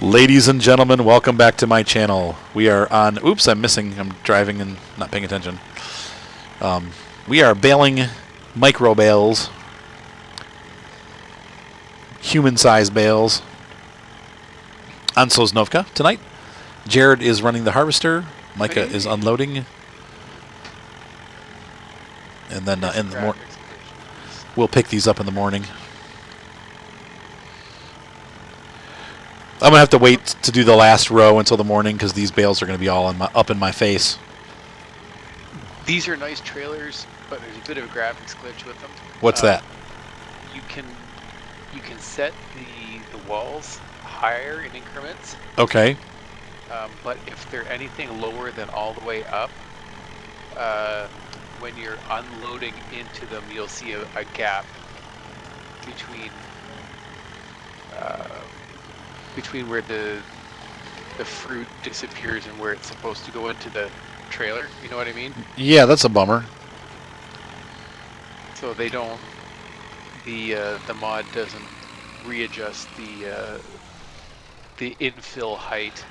Ladies and gentlemen, welcome back to my channel. We are on... Oops, I'm driving and not paying attention. We are baling micro bales. Human-sized bales. On Sosnovka tonight. Jarod is running the harvester. Micah is unloading. And then in the morning... We'll pick these up in the morning. I'm going to have to wait to do the last row until the morning because these bales are going to be all up in my face. These are nice trailers, but there's a bit of a graphics glitch with them. What's that? You can set the walls higher in increments. Okay. But if they're anything lower than all the way up, when you're unloading into them, you'll see a gap between where the fruit disappears and where it's supposed to go into the trailer. You know what I mean? Yeah, that's a bummer. So they don't. The mod doesn't readjust the infill height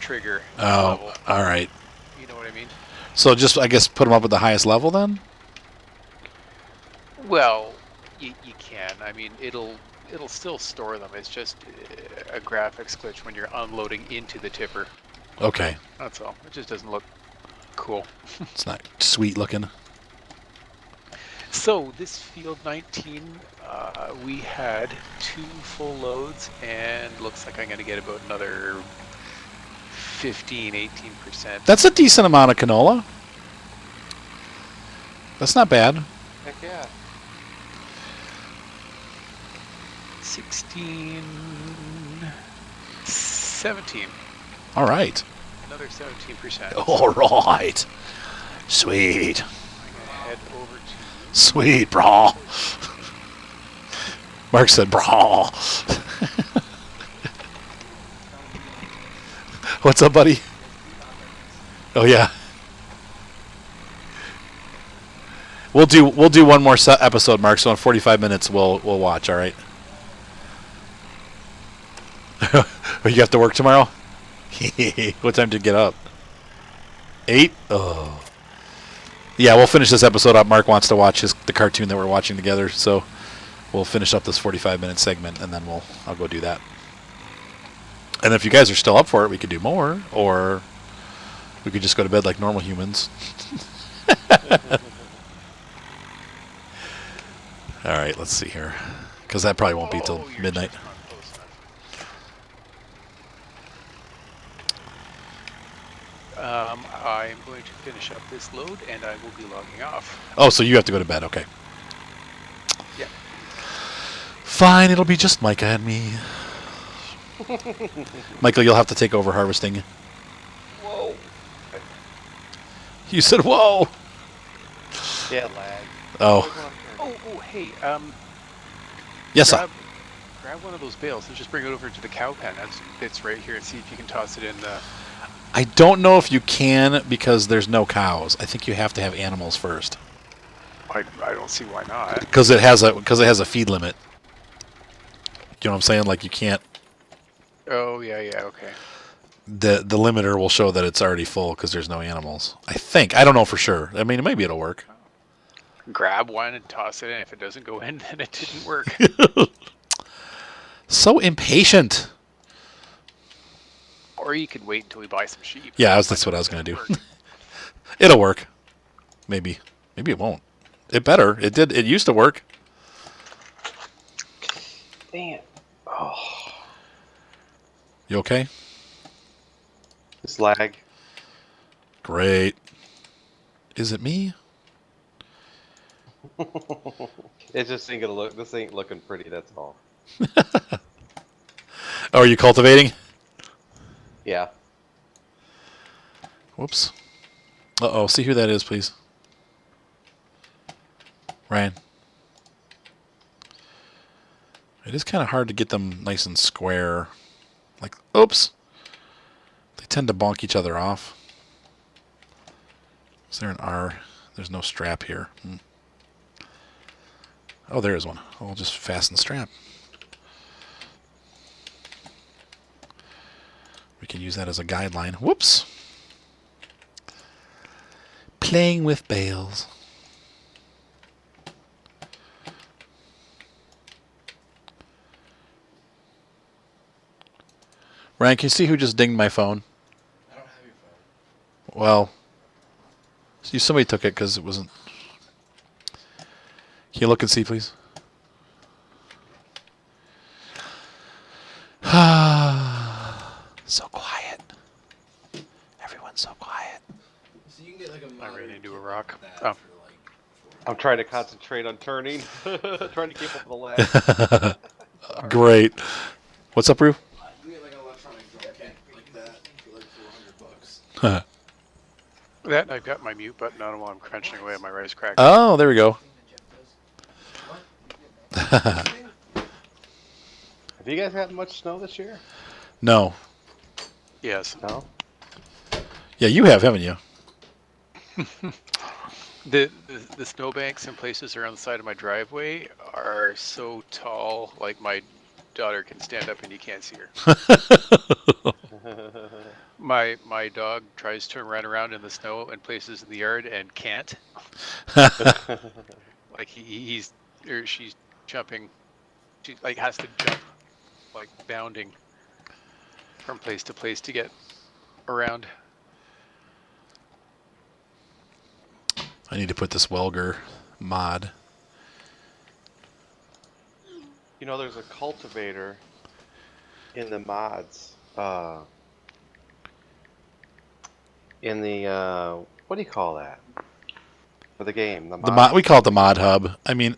trigger level. All right. You know what I mean? So just, I guess, put them up at the highest level then? Well, you can. I mean, it'll still store them. It's just a graphics glitch when you're unloading into the tipper. Okay. That's all. It just doesn't look cool. It's not sweet looking. So this field 19, we had 2 full loads, and looks like I'm going to get about another 15–18%. That's a decent amount of canola. That's not bad. Heck yeah. 16, 17. All right. Another 17%. All right. Sweet. I'm going to head over to... Sweet, brah. Mark said, brah. What's up, buddy? Oh, yeah. We'll do one more episode, Mark. So in 45 minutes, we'll watch. All right. You have to work tomorrow? What time did you get up? 8? Oh. Yeah, we'll finish this episode up. Mark wants to watch the cartoon that we're watching together, so we'll finish up this 45-minute segment, and then I'll go do that. And if you guys are still up for it, we could do more, or we could just go to bed like normal humans. All right, let's see here, because that probably won't be till midnight. I'm going to finish up this load, and I will be logging off. Oh, so you have to go to bed. Okay. Yeah. Fine, it'll be just Micah and me. Michael, you'll have to take over harvesting. Whoa. You said whoa. Yeah, lag. Oh. Oh, hey, Yes, sir. Grab one of those bales and just bring it over to the cow pen. It's right here, and see if you can toss it in the... I don't know if you can because there's no cows. I think you have to have animals first. I don't see why not. Because it has a feed limit. You know what I'm saying? Like you can't. Oh yeah, okay. The limiter will show that it's already full because there's no animals. I think. I don't know for sure. I mean, maybe it'll work. Grab one and toss it in. If it doesn't go in, then it didn't work. So impatient. Or you could wait until we buy some sheep. Yeah, that's what I was going to do. It'll work. Maybe. Maybe it won't. It better. It did. It used to work. Damn. Oh. You okay? This lag. Great. Is it me? It's just ain't gonna look. This ain't looking pretty. That's all. Oh, are you cultivating? Yeah. Whoops. Uh-oh. See who that is, please. Ryan. It is kind of hard to get them nice and square. Like, oops. They tend to bonk each other off. Is there an R? There's no strap here. Oh, there is one. I'll just fasten the strap. We can use that as a guideline. Whoops. Playing with bales. Ryan, can you see who just dinged my phone? I don't have your phone. Well, somebody took it because it wasn't. Can you look and see, please? So quiet. Everyone's so quiet. So you can get like a I modern ran into a kit rock. like that Oh. for like I'm trying to concentrate on turning. Trying to keep up with the lag. Great. What's up, Rue? You can get like an electronic drum kit like that for like $400. That I've got my mute button on while I'm crunching away at my rice cracker. Oh, there we go. Have you guys had much snow this year? No. Yes. No. Yeah, you have, haven't you? The snowbanks in places around the side of my driveway are so tall, like my daughter can stand up and you can't see her. My dog tries to run around in the snow in places in the yard and can't. Like he's or she's jumping. She like has to jump, like bounding from place to place to get around. I need to put this Welger mod. You know, there's a cultivator in the mods. In the what do you call that? For the game, the mod. We call it the mod hub. I mean,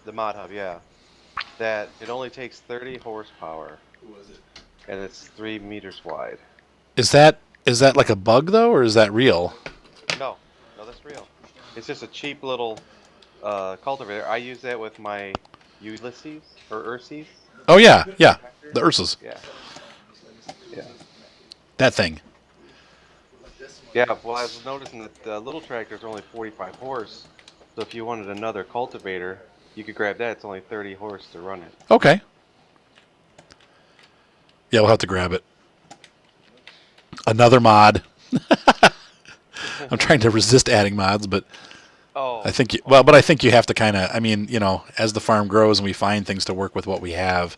The mod hub, yeah. That it only takes 30 horsepower. Who was it? And it's 3 meters wide. is that like a bug though, or is that real? No, that's real. It's just a cheap little cultivator. I use that with my Ulysses or Urses. Oh yeah, the Ursas. Yeah. Yeah. That thing. Yeah. Well, I was noticing that the little tractors are only 45 horse. So if you wanted another cultivator, you could grab that. It's only 30 horse to run it. Okay. Yeah, we'll have to grab it. Another mod. I'm trying to resist adding mods, but Oh. I think but I think you have to kind of. I mean, as the farm grows and we find things to work with what we have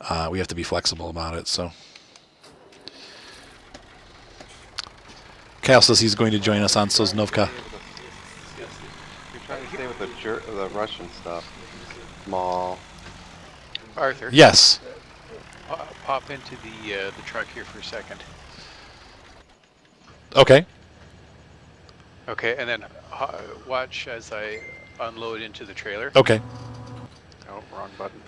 to be flexible about it. So, Kyle says he's going to join us on Sosnovka. You're trying to stay with the Russian stuff. Small. Arthur, Yes. pop into the truck here for a second. Okay. Okay, and then watch as I unload into the trailer. Okay. Oh, wrong button.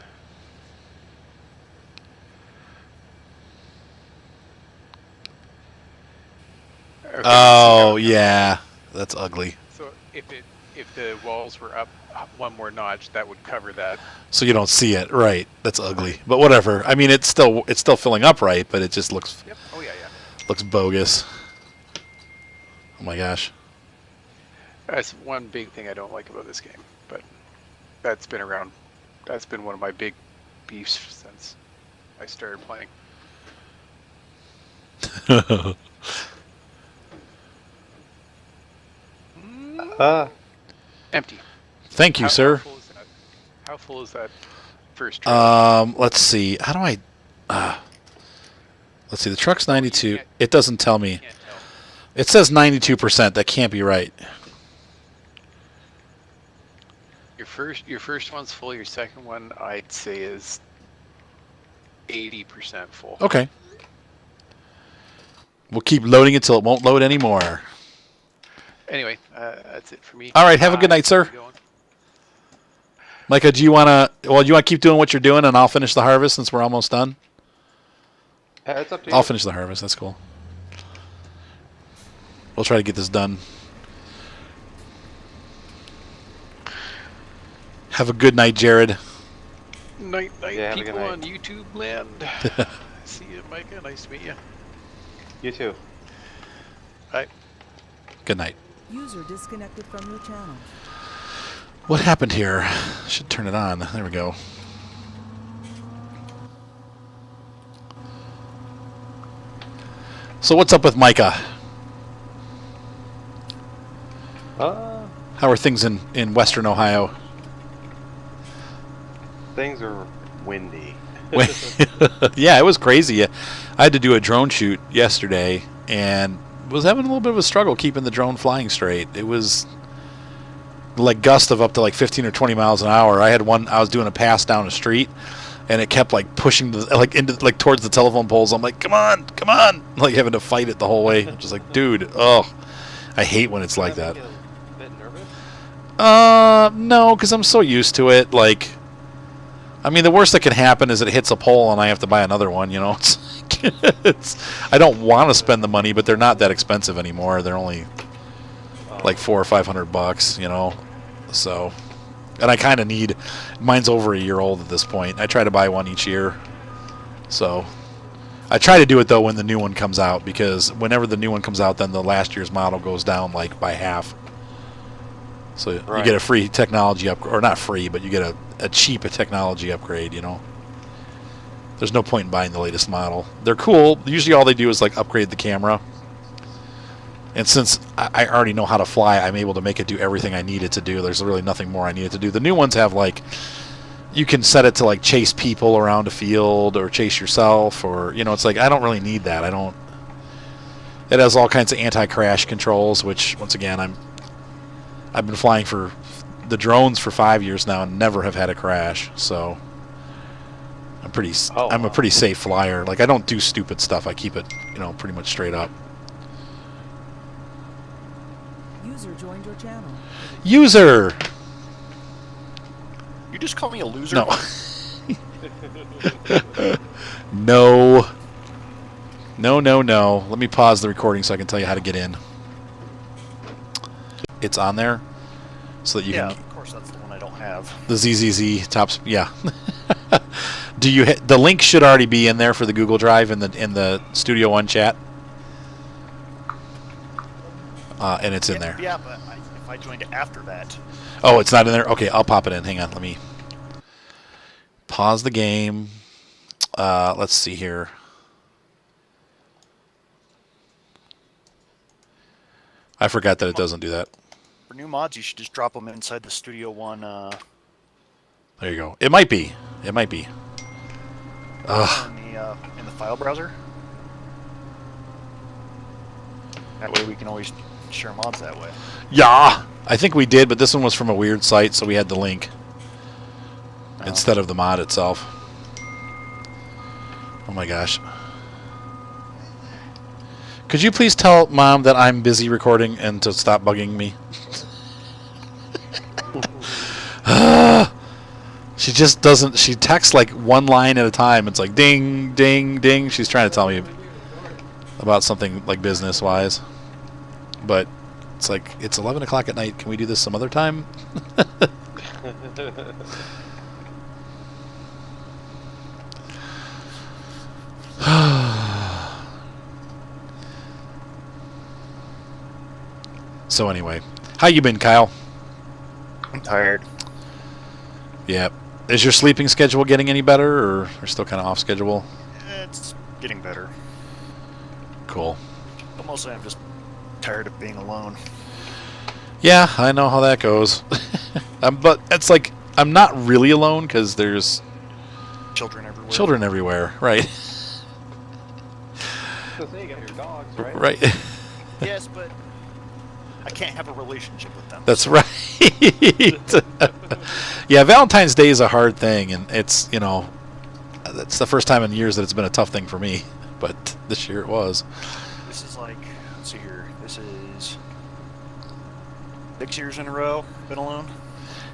Okay, Oh yeah, that's ugly. So if the walls were up one more notch, that would cover that. So you don't see it, right? That's ugly. But whatever. I mean, it's still filling up right, but it just looks Yep. Oh yeah. bogus. Oh my gosh. That's one big thing I don't like about this game, but that's been around. That's been one of my big beefs since I started playing. Empty. Thank you, sir. How full is that first trailer? Let's see. How do I? Let's see. The truck's 92. It doesn't tell me. Can't tell. It says 92%. That can't be right. Your first one's full. Your second one, I'd say, is 80% full. Okay. We'll keep loading it till it won't load anymore. Anyway, that's it for me. All right. Have a good night, sir. Keep going. Micah, do you want to keep doing what you're doing, and I'll finish the harvest since we're almost done? It's up to you. I'll finish the harvest. That's cool. We'll try to get this done. Have a good night, Jarod. Night, Yeah, have a good people night. on YouTube land. See you, Micah. Nice to meet you. You too. Bye. Good night. User disconnected from your channel. What happened here? Should turn it on. There we go. So what's up with Micah? How are things in Western Ohio? Things are windy. Yeah, it was crazy. I had to do a drone shoot yesterday and was having a little bit of a struggle keeping the drone flying straight. It was like gusts of up to like 15 or 20 miles an hour. I was doing a pass down a street and it kept like pushing towards the telephone poles. I'm like, come on, like having to fight it the whole way. I'm just like, dude, I hate when it's like that. A bit nervous? No, because I'm so used to it. Like, I mean, the worst that can happen is it hits a pole and I have to buy another one. You know, I don't want to spend the money, but they're not that expensive anymore. They're only like $400 or $500. You know, so. And I kind of need, mine's over a year old at this point. I try to buy one each year. So I try to do it, though, when the new one comes out, because whenever the new one comes out, then the last year's model goes down, like, by half. So you get a free technology upgrade, or not free, but you get a cheap technology upgrade, you know. There's no point in buying the latest model. They're cool. Usually all they do is, like, upgrade the camera. And since I already know how to fly, I'm able to make it do everything I need it to do. There's really nothing more I need it to do. The new ones have, like, you can set it to, like, chase people around a field or chase yourself, or, you know, it's like, I don't really need that. It has all kinds of anti-crash controls, which, once again, I've been flying for the drones for 5 years now and never have had a crash, so I'm a pretty safe flyer. Like, I don't do stupid stuff. I keep it, you know, pretty much straight up. User joined your channel. User! You just call me a loser? No. No. No. Let me pause the recording so I can tell you how to get in. It's on there so that you can... Yeah, of course that's the one I don't have. The ZZZ tops... Yeah. The link should already be in there for the Google Drive in the Studio One chat. And it's in there. Yeah, but if I joined after that... Oh, it's not in there? Okay, I'll pop it in. Hang on, let me pause the game. Let's see here. I forgot that it doesn't do that. For new mods, you should just drop them inside the Studio One... There you go. It might be. Ugh. In the file browser. That way we can always share mods that way. Yeah, I think we did, but this one was from a weird site, so we had the link instead of the mod itself. Oh my gosh. Could you please tell Mom that I'm busy recording and to stop bugging me? She just doesn't... She texts like one line at a time. It's like ding, ding, ding. She's trying to tell me about something like business-wise. But it's like, it's 11 o'clock at night. Can we do this some other time? So anyway, how you been, Kyle? I'm tired. Yeah. Is your sleeping schedule getting any better, or still kind of off schedule? It's getting better. Cool. But mostly I'm just tired of being alone. Yeah, I know how that goes. But it's like, I'm not really alone because there's Children everywhere. children everywhere, right? So say you got your dogs, right? Right. Yes, but I can't have a relationship with them. That's right. Yeah, Valentine's Day is a hard thing, and it's, you know, that's the first time in years that it's been a tough thing for me, but this year it was. This is like, let's see here, this is 6 years in a row been alone.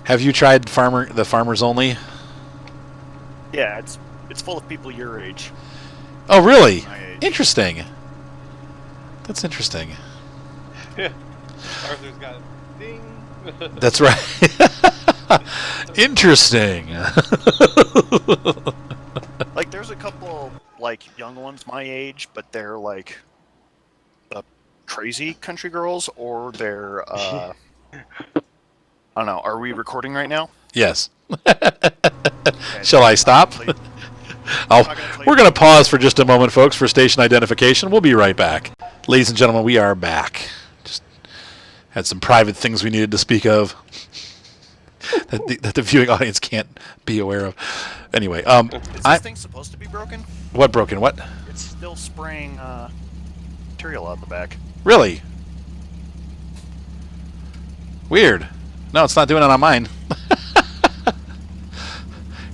Have you tried the Farmers Only? Yeah, it's full of people your age. Oh, really? My age. Interesting. That's interesting. Yeah. Arthur's got ding. That's right. Interesting. Like, there's a couple, like, young ones my age, but they're, like, crazy country girls, or they're, I don't know. Are we recording right now? Yes. Shall I stop? We're going to pause for just a moment, folks, for station identification. We'll be right back. Ladies and gentlemen, we are back. Just had some private things we needed to speak of that the viewing audience can't be aware of. Anyway, Is this thing supposed to be broken? what broken? What? It's still spraying material out the back. Really? Weird. No, it's not doing it on mine.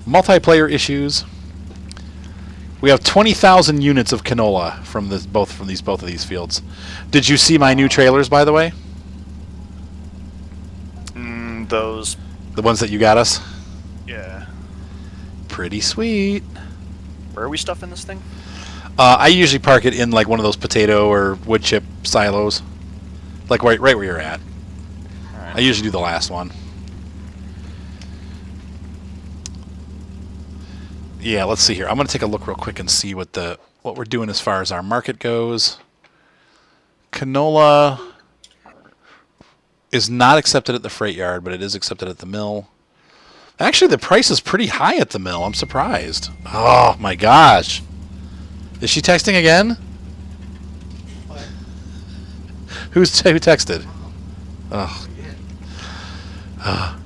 Multiplayer issues. We have 20,000 units of canola from both of these fields. Did you see my new trailers, by the way? Those. The ones that you got us? Yeah. Pretty sweet. Where are we stuffing this thing? I usually park it in like one of those potato or wood chip silos, like right where you're at. Alright. I usually do the last one. Yeah, let's see here. I'm going to take a look real quick and see what we're doing as far as our market goes. Canola is not accepted at the freight yard, but it is accepted at the mill. Actually, the price is pretty high at the mill. I'm surprised. Oh my gosh. Is she texting again? Who texted? Oh.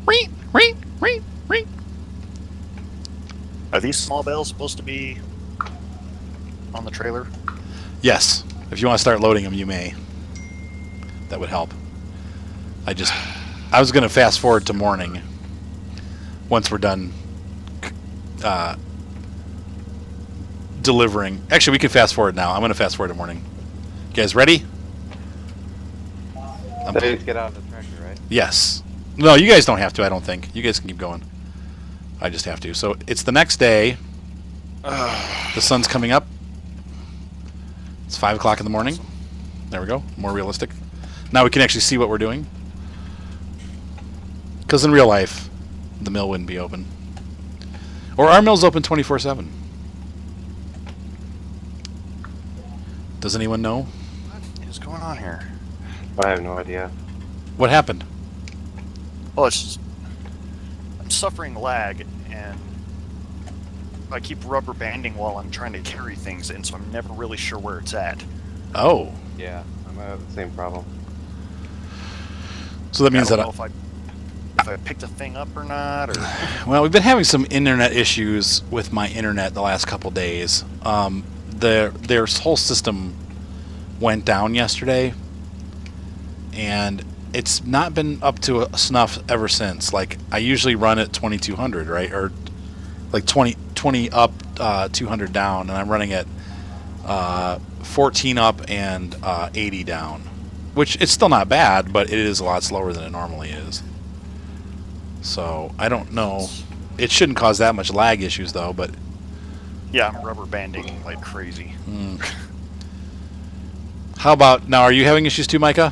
Ring, ring, ring, ring. Are these small bales supposed to be on the trailer? Yes. If you want to start loading them, you may. That would help. I was going to fast forward to morning once we're done delivering. Actually, we can fast forward now. I'm going to fast forward to morning. You guys ready? They just get out of the tractor, right? Yes. No, you guys don't have to, I don't think. You guys can keep going. I just have to. So it's the next day. The sun's coming up. It's 5 o'clock in the morning. There we go. More realistic. Now we can actually see what we're doing. Because in real life, the mill wouldn't be open. Or our mill's open 24/7. Does anyone know? What is going on here? I have no idea. What happened? Well, it's just, I'm suffering lag, and I keep rubber banding while I'm trying to carry things, and so I'm never really sure where it's at. Oh. Yeah, I'm have the same problem. So that means I that... don't know if I picked the thing up or not, or... Well, we've been having some internet issues with my internet the last couple days. Their whole system went down yesterday, and it's not been up to snuff ever since. Like, I usually run at 2200, right? Or like 20 up, 200 down, and I'm running at 14 up and 80 down. Which, it's still not bad, but it is a lot slower than it normally is. So, I don't know. It shouldn't cause that much lag issues, though, but... Yeah, I'm rubber banding like crazy. How about... Now, are you having issues too, Micah?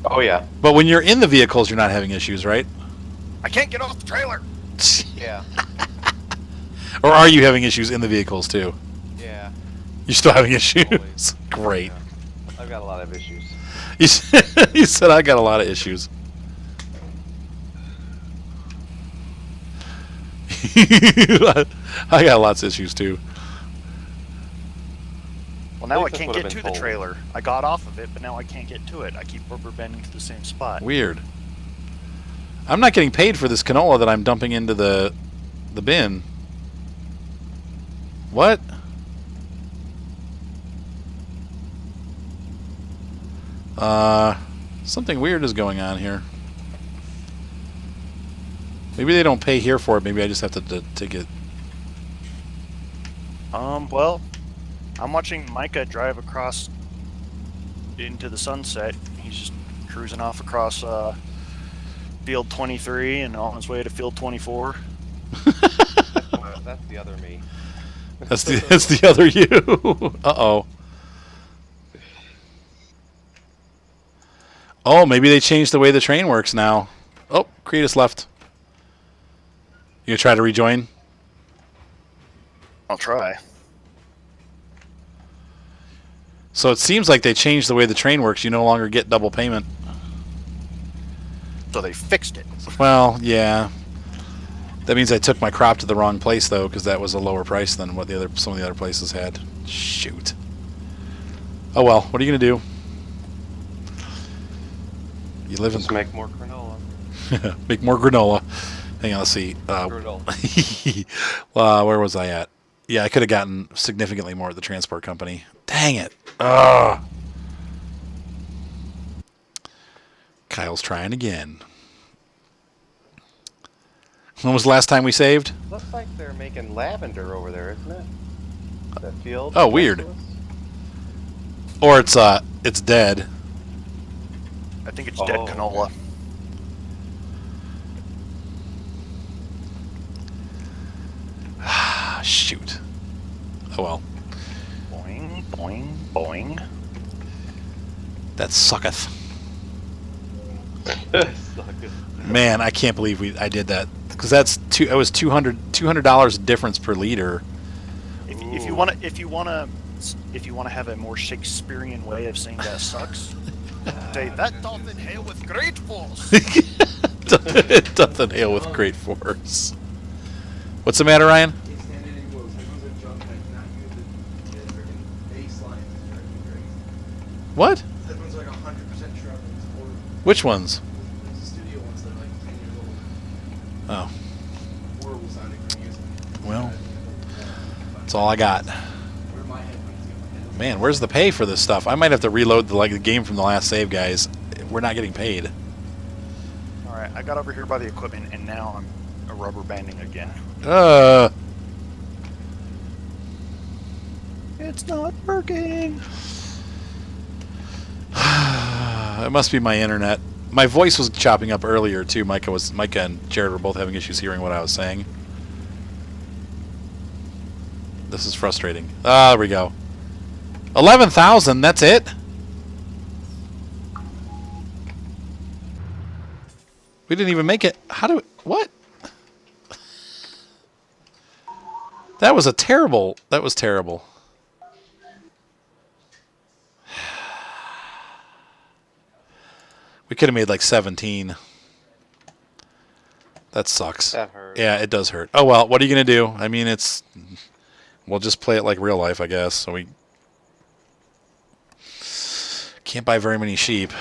Oh yeah. But when you're in the vehicles, you're not having issues, right? I can't get off the trailer! Yeah. Or are you having issues in the vehicles, too? Yeah. You're still having issues? Always. Great. Yeah. I've got a lot of issues. You said I got a lot of issues. I got lots of issues, too. Well, now I least that's can't what I've get to been the told. trailer. I got off of it, but now I can't get to it. I keep rubber banding to the same spot. Weird. I'm not getting paid for this canola that I'm dumping into the bin. What? Something weird is going on here. Maybe they don't pay here for it. Maybe I just have to take it. Well, I'm watching Micah drive across into the sunset. He's just cruising off across field 23 and on his way to field 24. That's the other me. That's the other you. Uh-oh. Oh, maybe they changed the way the train works now. Oh, Cretus left. You gonna try to rejoin? I'll try. So it seems like they changed the way the train works. You no longer get double payment. So they fixed it. Well, yeah. That means I took my crop to the wrong place, though, because that was a lower price than what some of the other places had. Shoot. Oh, well. What are you going to do? You live in... Just make more granola. Make more granola. Hang on, let's see. Granola. Where was I at? Yeah, I could have gotten significantly more at the transport company. Dang it. Ugh. Kyle's trying again. When was the last time we saved? Looks like they're making lavender over there, isn't it? That field. Oh, weird. Or it's dead. I think it's dead canola. Shoot. Oh well. Boing, boing, boing. That sucketh. Sucketh. Man, I can't believe I did that. Because that's it was $200 difference per liter. If you want to have a more Shakespearean way of saying that sucks, say that doth inhale with great force. It doesn't hail with great force. What's the matter, Ryan? He's standing in quotes. Everyone's a junk and not use the freaking baseline. What? That one's like 100% shrub. It's horrible. Which ones? There's the studio ones that are like 10 years old. Oh, Horrible sounding for music. well, that's all I got. Where my headphones go. Man, where's the pay for this stuff? I might have to reload the game from the last save, guys. We're not getting paid. All right, I got over here by the equipment, and now I'm rubber banding again. It's not working. It must be my internet. My voice was chopping up earlier too. Micah and Jarod were both having issues hearing what I was saying. This is frustrating. There we go. 11,000. That's it. We didn't even make it. What? That was terrible. That was terrible. We could have made like 17. That sucks. That hurt. Yeah, it does hurt. Oh well, what are you gonna do? I mean, we'll just play it like real life, I guess. So we can't buy very many sheep.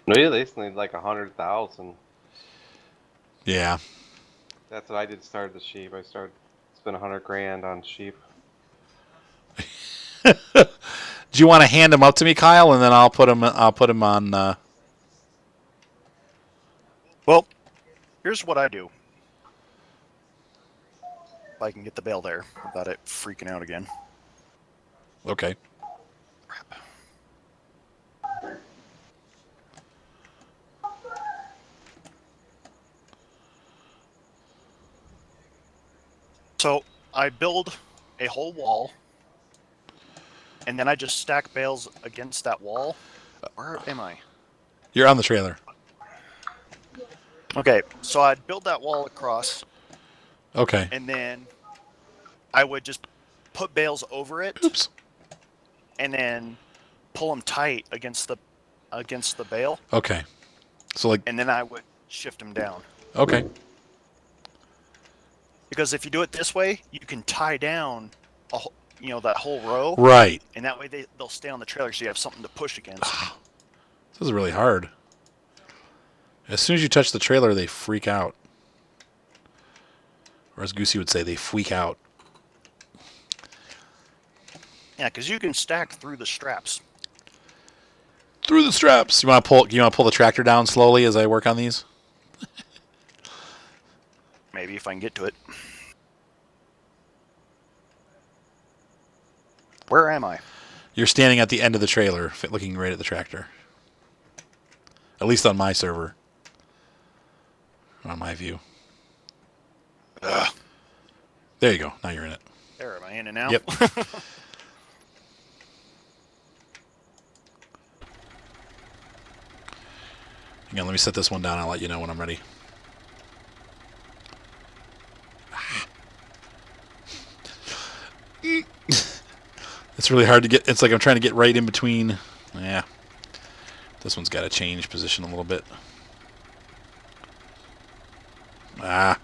No, you at least need like 100,000. Yeah. That's what I did. Start the sheep. I spent 100 grand on sheep. Do you want to hand them up to me, Kyle, and then I'll put them on. Well, here's what I do. If I can get the bale there without it freaking out again. Okay. Crap. So I build a whole wall, and then I just stack bales against that wall. Where am I? You're on the trailer. Okay, so I'd build that wall across, Okay. and then I would just put bales over it, Oops. and then pull them tight against the bale, Okay. So like. and then I would shift them down. Okay. Because if you do it this way, you can tie down, that whole row, Right. and that way they'll stay on the trailer, so you have something to push against. This is really hard. As soon as you touch the trailer, they freak out. Or as Goosey would say, they freak out. Yeah, because you can stack through the straps. Through the straps. You want to pull the tractor down slowly as I work on these? Maybe if I can get to it. Where am I? You're standing at the end of the trailer, looking right at the tractor. At least on my server. On my view. Ugh. There you go. Now you're in it. There, am I in and out? Yep. Hang on, let me set this one down. I'll let you know when I'm ready. It's really hard to get. It's like I'm trying to get right in between. Yeah. This one's got to change position a little bit. Ah.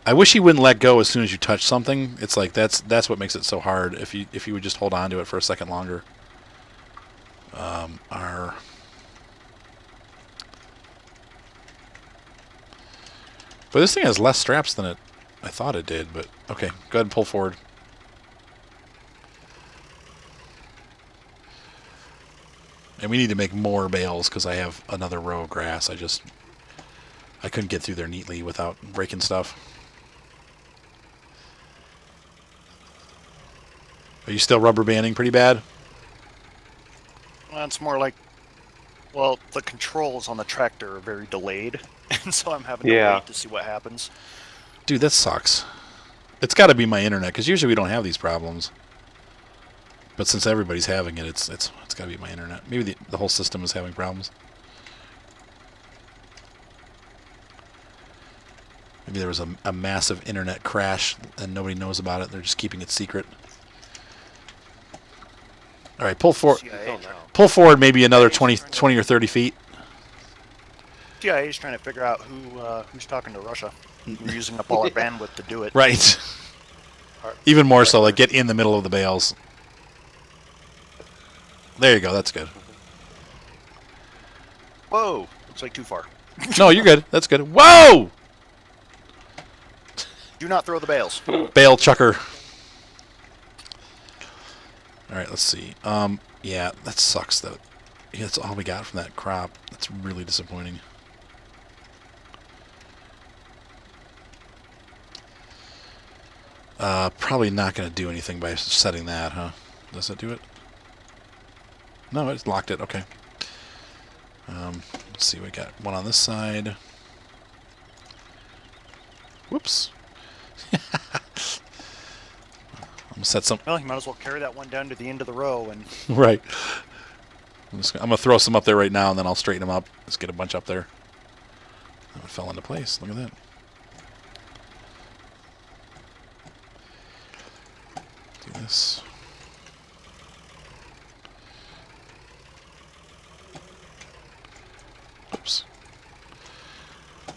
I wish he wouldn't let go as soon as you touch something. It's like that's what makes it so hard. If you would just hold on to it for a second longer. R. But this thing has less straps than I thought it did. But okay, go ahead and pull forward. And we need to make more bales because I have another row of grass. I couldn't get through there neatly without breaking stuff. Are you still rubber banding pretty bad? Well, it's more like, well, the controls on the tractor are very delayed, and so I'm having to wait to see what happens. Dude, that sucks. It's got to be my internet because usually we don't have these problems. But since everybody's having it, it's got to be my internet. Maybe the whole system is having problems. Maybe there was a massive internet crash and nobody knows about it. They're just keeping it secret. All right, pull forward. Pull forward maybe another 20 or 30 feet. CIA is trying to figure out who's talking to Russia. We're using up all our bandwidth to do it. Right. Even more so, like get in the middle of the bales. There you go. That's good. Whoa! Looks like too far. No, you're good. That's good. Whoa! Do not throw the bales. Bale chucker. All right, let's see. Yeah, that sucks though. Yeah, that's all we got from that crop. That's really disappointing. Probably not going to do anything by setting that, huh? Does it do it? No, it's locked it. Okay. Let's see. We got one on this side. Whoops. I'm gonna set some. Well, you might as well carry that one down to the end of the row and. Right. I'm gonna throw some up there right now, and then I'll straighten them up. Let's get a bunch up there. Oh, it fell into place. Look at that. Do this. Oops.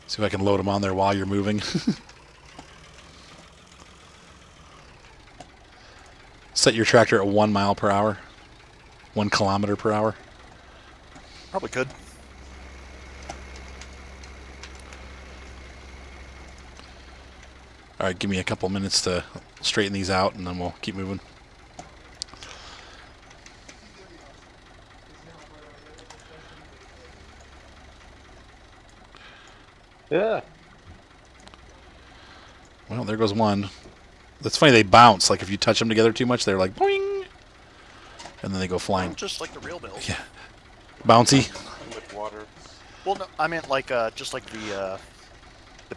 See if I can load them on there while you're moving. Set your tractor at 1 mile per hour. 1 kilometer per hour. Probably could. All right, give me a couple minutes to straighten these out, and then we'll keep moving. Yeah. Well, there goes one. That's funny, they bounce. Like, if you touch them together too much, they're like, boing! And then they go flying. Just like the real bales. Yeah. Bouncy? With water. Well, no, I meant like just like the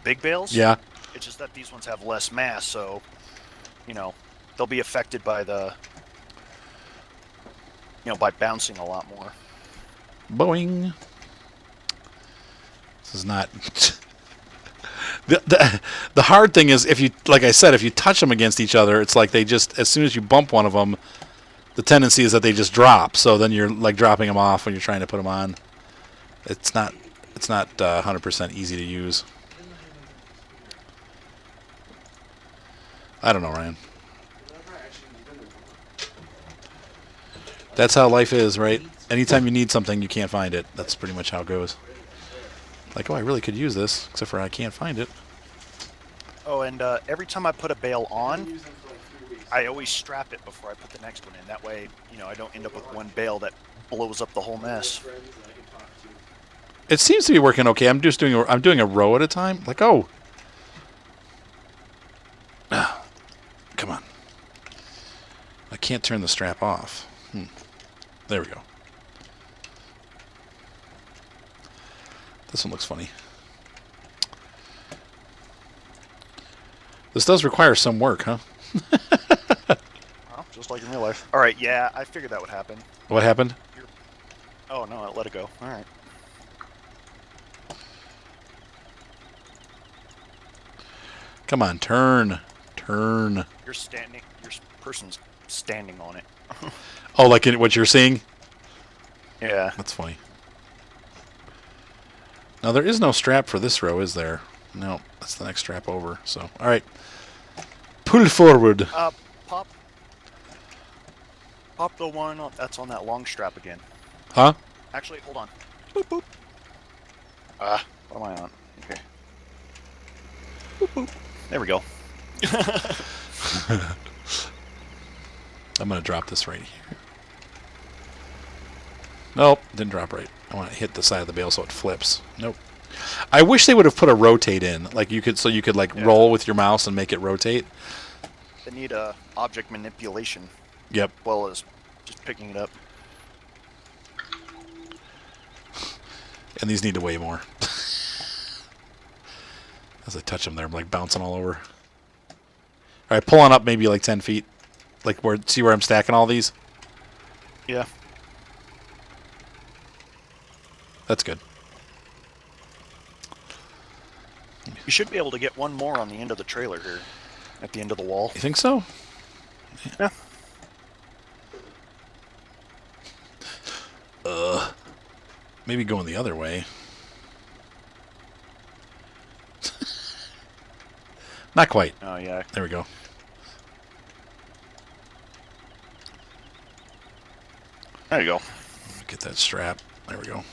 big bales. Yeah. It's just that these ones have less mass, so you know they'll be affected by by bouncing a lot more. Boing. This is not... The hard thing is, if you, like I said, if you touch them against each other, it's like they just, as soon as you bump one of them, the tendency is that they just drop. So then you're like dropping them off when you're trying to put them on. It's not 100% easy to use. I don't know, Ryan. That's how life is, right? Anytime you need something, you can't find it. That's pretty much how it goes. Like, oh, I really could use this, except for I can't find it. Oh, and every time I put a bale on, I always strap it before I put the next one in. That way, I don't end up with one bale that blows up the whole mess. It seems to be working okay. I'm doing a row at a time. Like, oh. Come on. I can't turn the strap off. There we go. This one looks funny. This does require some work, huh? Well, just like in real life. All right, yeah, I figured that would happen. What happened? Oh, no, I let it go. All right. Come on, turn. Turn. Your person's standing on it. Oh, like what you're seeing? Yeah. That's funny. Now, there is no strap for this row, is there? No, that's the next strap over. So, all right. Pull forward. Pop the one that's on that long strap again. Huh? Actually, hold on. Boop, boop. What am I on? Okay. Boop, boop. There we go. I'm going to drop this right here. Nope, didn't drop right. I want to hit the side of the bale so it flips. Nope. I wish they would have put a rotate in, like you could like roll with your mouse and make it rotate. They need object manipulation. Yep. As well as just picking it up. And these need to weigh more. As I touch them, they're like bouncing all over. All right, pull on up maybe like 10 feet. Like see where I'm stacking all these? Yeah. That's good. You should be able to get one more on the end of the trailer here. At the end of the wall. You think so? Yeah. Maybe going the other way. Not quite. Oh, yeah. There we go. There you go. Get that strap. There we go.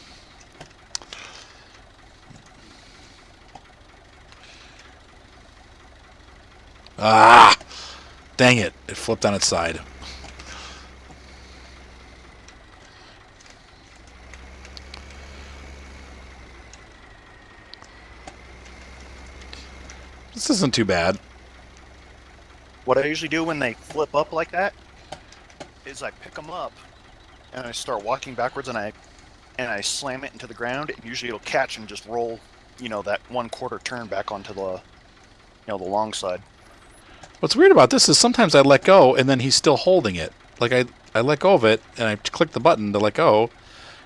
Ah! Dang it. It flipped on its side. This isn't too bad. What I usually do when they flip up like that is I pick them up and I start walking backwards and I slam it into the ground, and usually it'll catch and just roll, that 1/4 turn back onto the, the long side. What's weird about this is sometimes I let go and then he's still holding it. Like I let go of it and I click the button to let go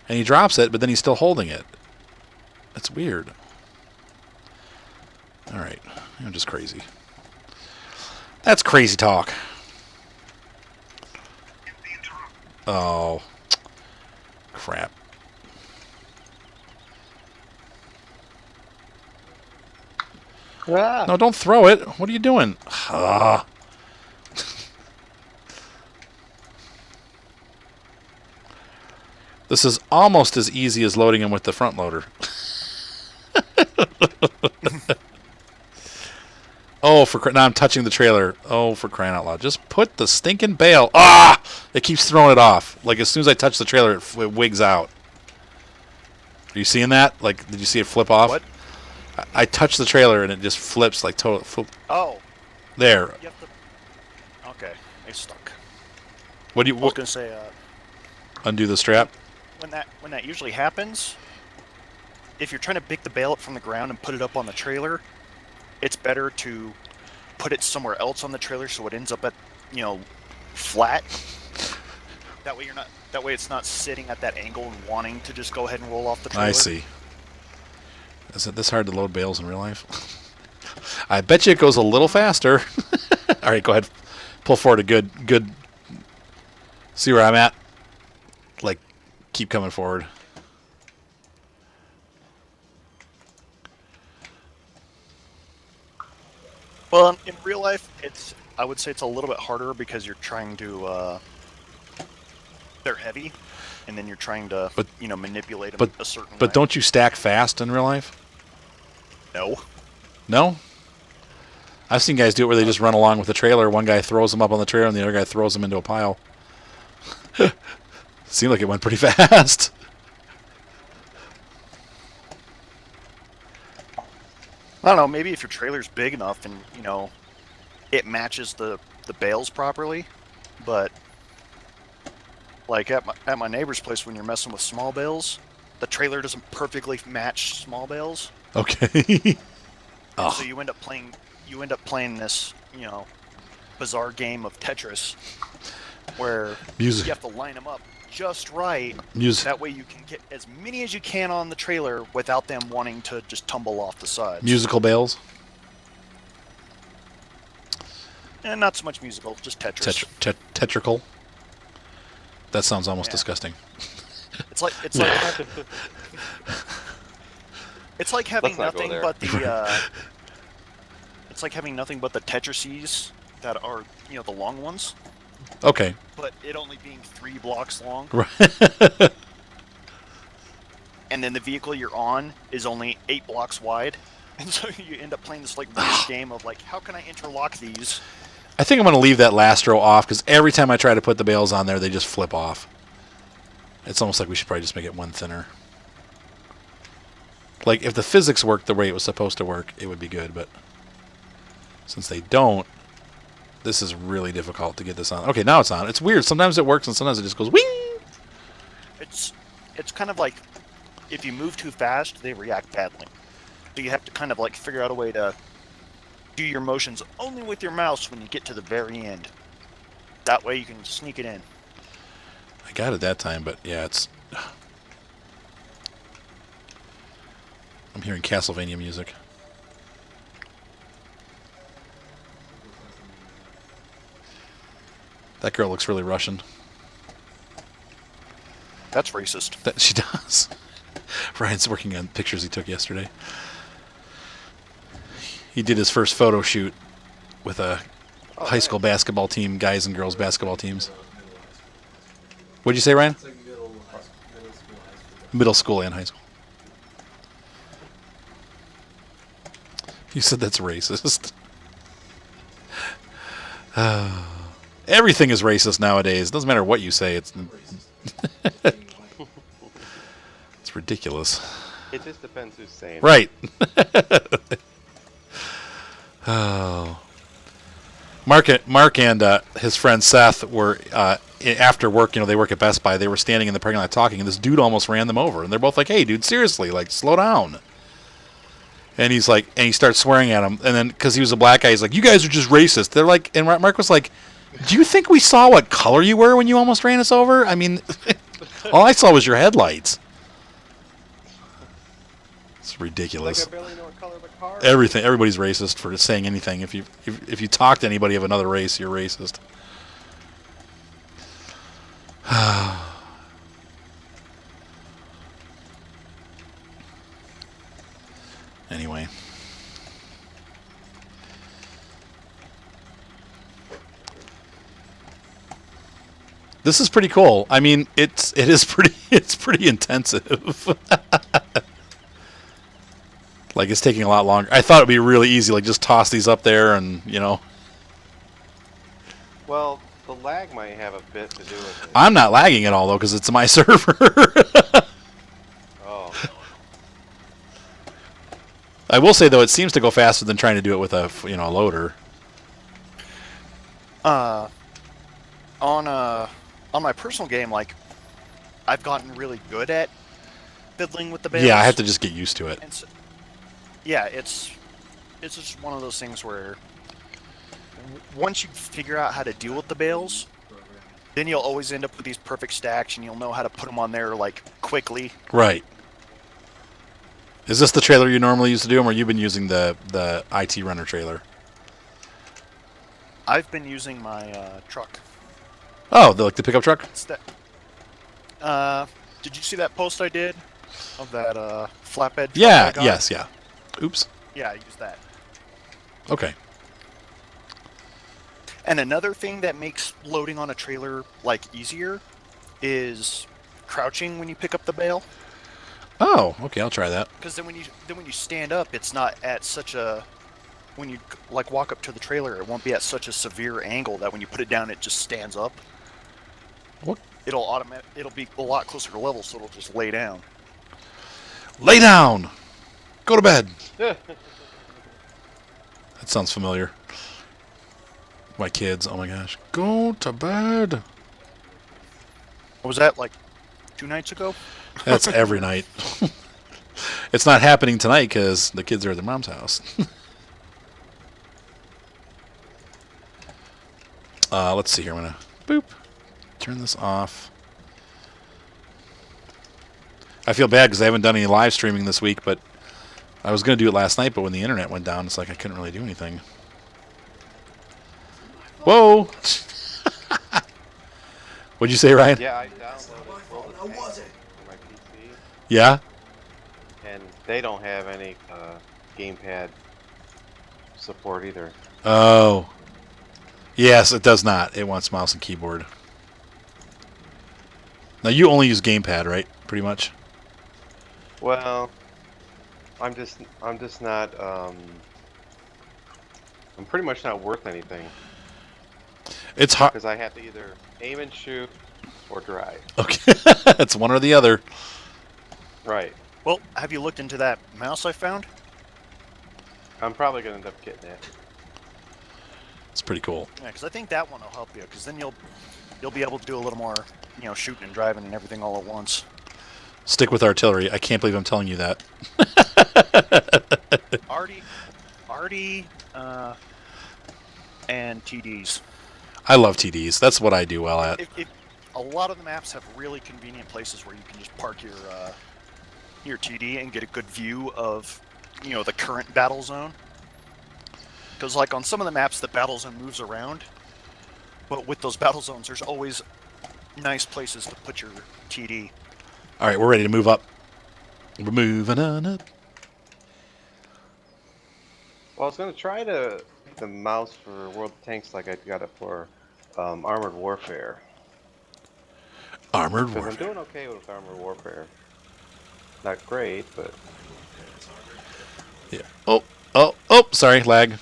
and he drops it, but then he's still holding it. That's weird. All right. I'm just crazy. That's crazy talk. Oh. Crap. Ah. No, don't throw it. What are you doing? Ah. This is almost as easy as loading him with the front loader. Oh, now I'm touching the trailer. Oh, for crying out loud. Just put the stinking bale. Ah! It keeps throwing it off. Like, as soon as I touch the trailer, it wigs out. Are you seeing that? Like, did you see it flip off? What? I touch the trailer and it just flips like total. Oh. There. You have to... Okay. It's stuck. What do you... I was going to say... undo the strap? When that usually happens, if you're trying to pick the bale up from the ground and put it up on the trailer, it's better to put it somewhere else on the trailer so it ends up at, flat. That way it's not sitting at that angle and wanting to just go ahead and roll off the trailer. I see. Is it this hard to load bales in real life? I bet you it goes a little faster. All right, go ahead. Pull forward a good. See where I'm at? Like, keep coming forward. Well, in real life, I would say it's a little bit harder because you're trying to, they're heavy, and then you're trying to, manipulate them a certain way. But don't you stack fast in real life? No. No? I've seen guys do it where they just run along with the trailer. One guy throws them up on the trailer, and the other guy throws them into a pile. Seemed like it went pretty fast. I don't know, maybe if your trailer's big enough and, it matches the bales properly, but like at my neighbor's place when you're messing with small bales, the trailer doesn't perfectly match small bales. Okay. Oh. So you end up playing this, bizarre game of Tetris where you have to line them up just right. That way you can get as many as you can on the trailer without them wanting to just tumble off the sides. Musical bales? And not so much musical, just Tetris. Tetrical? That sounds almost disgusting. It's like It's like having Let's not go nothing there. but the. It's like having nothing but the tetraces that are, the long ones, Okay. but it only being 3 blocks long. Right. And then the vehicle you're on is only 8 blocks wide, and so you end up playing this like weird game of like, how can I interlock these? I think I'm going to leave that last row off because every time I try to put the bales on there, they just flip off. It's almost like we should probably just make it one thinner. Like, if the physics worked the way it was supposed to work, it would be good, but since they don't, this is really difficult to get this on. Okay, now it's on. It's weird. Sometimes it works and sometimes it just goes wing! It's kind of like if you move too fast, they react badly. So you have to kind of like figure out a way to do your motions only with your mouse when you get to the very end. That way you can sneak it in. I got it that time, but yeah, it's... I'm hearing Castlevania music. That girl looks really Russian. That's racist. That she does. Ryan's working on pictures he took yesterday. He did his first photo shoot with a high school basketball team, guys and girls basketball teams. What'd you say, Ryan? It's like middle school, high school. Middle school and high school. You said that's racist. Everything is racist nowadays. It doesn't matter what you say. It's it's ridiculous. It just depends who's saying it. Right. Oh. Mark and his friend Seth were after work. They work at Best Buy. They were standing in the parking lot talking, and this dude almost ran them over. And they're both like, "Hey, dude, seriously, like, slow down." And he's like, and he starts swearing at him. And then, because he was a black guy, he's like, "You guys are just racist." They're like, and Mark was like, "Do you think we saw what color you were when you almost ran us over? I mean, all I saw was your headlights." It's ridiculous. Like I barely know what color the car is. Everybody's racist for saying anything. If you talk to anybody of another race, you're racist. Anyway. This is pretty cool. I mean, it's pretty intensive. Like, it's taking a lot longer. I thought it'd be really easy, like, just toss these up there and, Well, the lag might have a bit to do with it. I'm not lagging at all, though, because it's my server. Oh. I will say, though, it seems to go faster than trying to do it with a loader. On my personal game, like, I've gotten really good at fiddling with the bales. Yeah, I have to just get used to it. And so, yeah, it's just one of those things where once you figure out how to deal with the bales, then you'll always end up with these perfect stacks, and you'll know how to put them on there like quickly. Right. Is this the trailer you normally use to do them, or you've been using the IT runner trailer? I've been using my truck. Oh, the pickup truck? It's that, did you see that post I did of that flatbed truck Yeah. I got? Yes. Yeah. Oops. Yeah, I used that. Okay. And another thing that makes loading on a trailer like easier is crouching when you pick up the bale. Oh, okay. I'll try that. Because then when you stand up, it's not at such a when you like walk up to the trailer, it won't be at such a severe angle that when you put it down, it just stands up. What? It'll be a lot closer to level, so it'll just lay down. Lay down. Go to bed. That sounds familiar. My kids. Oh my gosh. Go to bed. What was that, like 2 nights ago? That's every night. It's not happening tonight because the kids are at their mom's house. Let's see here. I'm going to boop. Turn this off. I feel bad because I haven't done any live streaming this week, but I was going to do it last night, but when the internet went down, it's like I couldn't really do anything. Whoa! What'd you say, Ryan? Yeah, I downloaded World of How was Tanks it? on my PC, Yeah? and they don't have any gamepad support either. Oh. Yes, it does not. It wants mouse and keyboard. Now you only use gamepad, right? Pretty much. Well, I'm just not. I'm pretty much not worth anything It's hard. because I have to either aim and shoot or drive. Okay, it's one or the other. Right. Well, have you looked into that mouse I found? I'm probably gonna end up getting it. It's pretty cool. Yeah, because I think that one will help you. Because then you'll be able to do a little more, shooting and driving and everything all at once. Stick with artillery. I can't believe I'm telling you that. Arty, and TDs. I love TDs. That's what I do well at. If a lot of the maps have really convenient places where you can just park your TD and get a good view of, the current battle zone. Because like on some of the maps, the battle zone moves around, but with those battle zones, there's always nice places to put your TD. All right, we're ready to move up. We're moving on up. Well, I was gonna try the mouse for World of Tanks like I got it for Armored Warfare. Armored Because I'm warfare. doing okay with Armored Warfare. Not great, but Yeah. Oh. Sorry, lag. of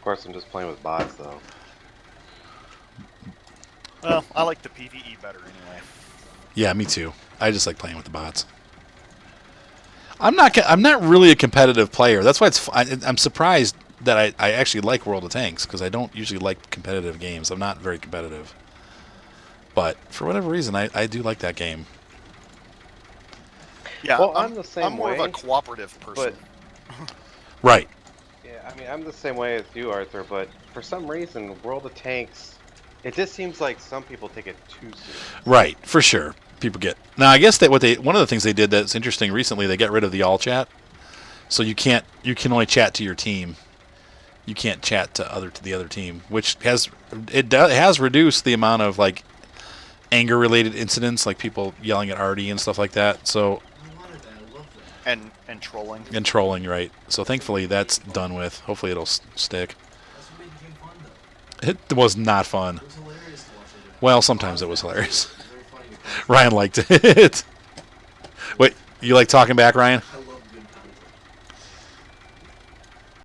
course I'm just playing with bots though. Well, I like the PvE better anyway. Yeah, me too. I just like playing with the bots. I'm not really a competitive player. That's why I'm surprised that I actually like World of Tanks, because I don't usually like competitive games. I'm not very competitive. But for whatever reason, I do like that game. Yeah, Well, I'm the same I'm more of way, a cooperative person. Right. Yeah, I mean I'm the same way as you, Arthur. But for some reason, World of Tanks, it just seems like some people take it too seriously. Right, for sure. People get now. I guess that one of the things they did that's interesting recently, they got rid of the all chat, so you can only chat to your team. You can't chat to the other team, which has reduced the amount of like anger related incidents, like people yelling at Artie and stuff like that. So I wanted that. I love that. And trolling. and trolling, right? So thankfully that's done with. Hopefully it'll stick. That's what made the game fun, though. It was not fun. It was hilarious to watch it. Well, sometimes it was hilarious. It was very funny to Ryan liked it. Wait, you like talking back, Ryan? I